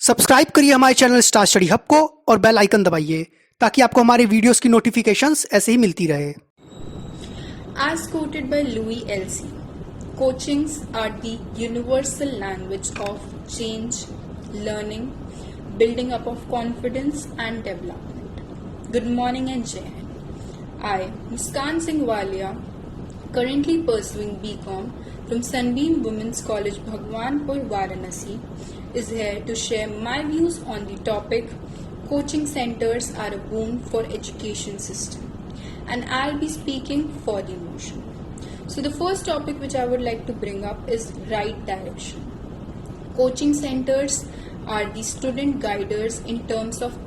Subscribe करिए हमारे channel star study hub को और बेल आइकन दबाइए ताकि आपको हमारे वीडियोस की नोटिफिकेशंस ऐसे ही मिलती रहे। As quoted by Louis L.C., coachings are the universal language of change, learning, building up of confidence and development. Good morning and Jai Hind. I, Muskan Singh Walia, currently pursuing BCom from Sunbeam Women's College Bhagwanpur, Varanasi, is here to share my views on the topic coaching centers are a boon for education system, and I'll be speaking for the motion. So the first topic which I would like to bring up is right direction. Coaching centers are the student guiders in terms of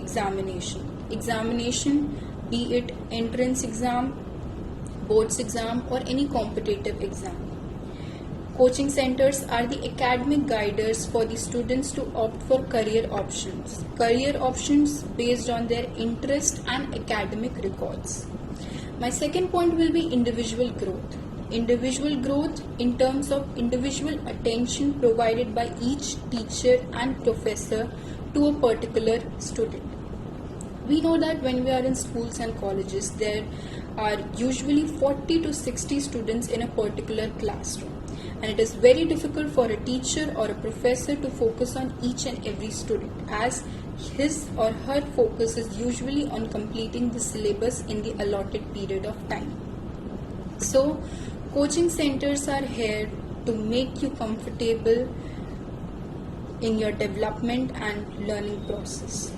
examination. Examination, be it entrance exam, boards exam or any competitive exam. Coaching centers are the academic guiders for the students to opt for career options. Career options based on their interest and academic records. My second point will be individual growth. Individual growth in terms of individual attention provided by each teacher and professor to a particular student. We know that when we are in schools and colleges, there are usually 40 to 60 students in a particular classroom. And it is very difficult for a teacher or a professor to focus on each and every student, as his or her focus is usually on completing the syllabus in the allotted period of time. So, coaching centers are here to make you comfortable in your development and learning process.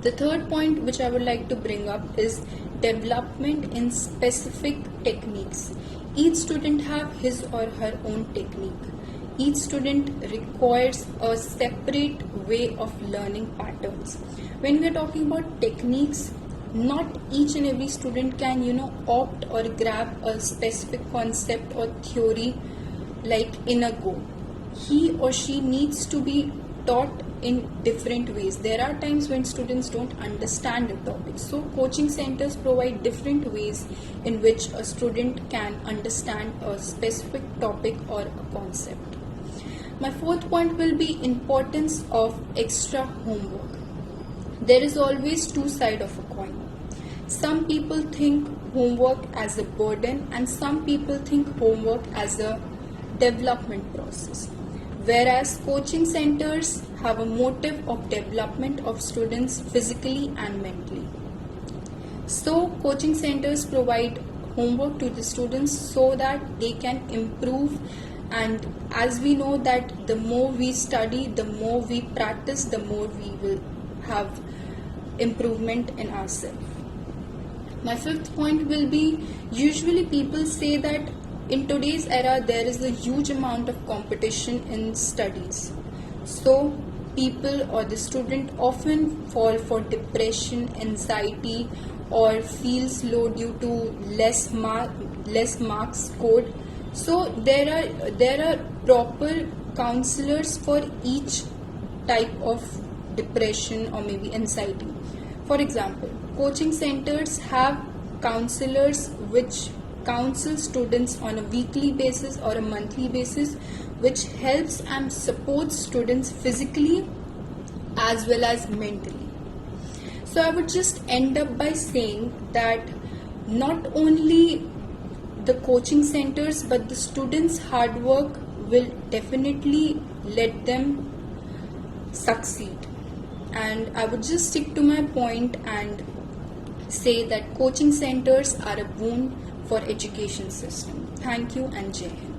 The third point which I would like to bring up is development in specific techniques. Each student have his or her own technique. Each student requires a separate way of learning patterns. When we are talking about techniques, not each and every student can opt or grab a specific concept or theory like in a go. He or she needs to be taught in different ways. There are times when students don't understand the topic. So coaching centers provide different ways in which a student can understand a specific topic or a concept. My fourth point will be importance of extra homework. There is always two sides of a coin. Some people think homework as a burden and some people think homework as a development process. Whereas coaching centers have a motive of development of students physically and mentally. So coaching centers provide homework to the students so that they can improve, and as we know that the more we study, the more we practice, the more we will have improvement in ourselves. My fifth point will be, usually people say that in today's era, there is a huge amount of competition in studies. So, people or the student often fall for depression, anxiety, or feels low due to less marks scored. So, there are proper counselors for each type of depression or maybe anxiety. For example, coaching centers have counselors which counsel students on a weekly basis or a monthly basis, which helps and supports students physically as well as mentally. So I would just end up by saying that not only the coaching centers but the students' hard work will definitely let them succeed. And I would just stick to my point and say that coaching centers are a boon for education system. Thank you and Jai Hind.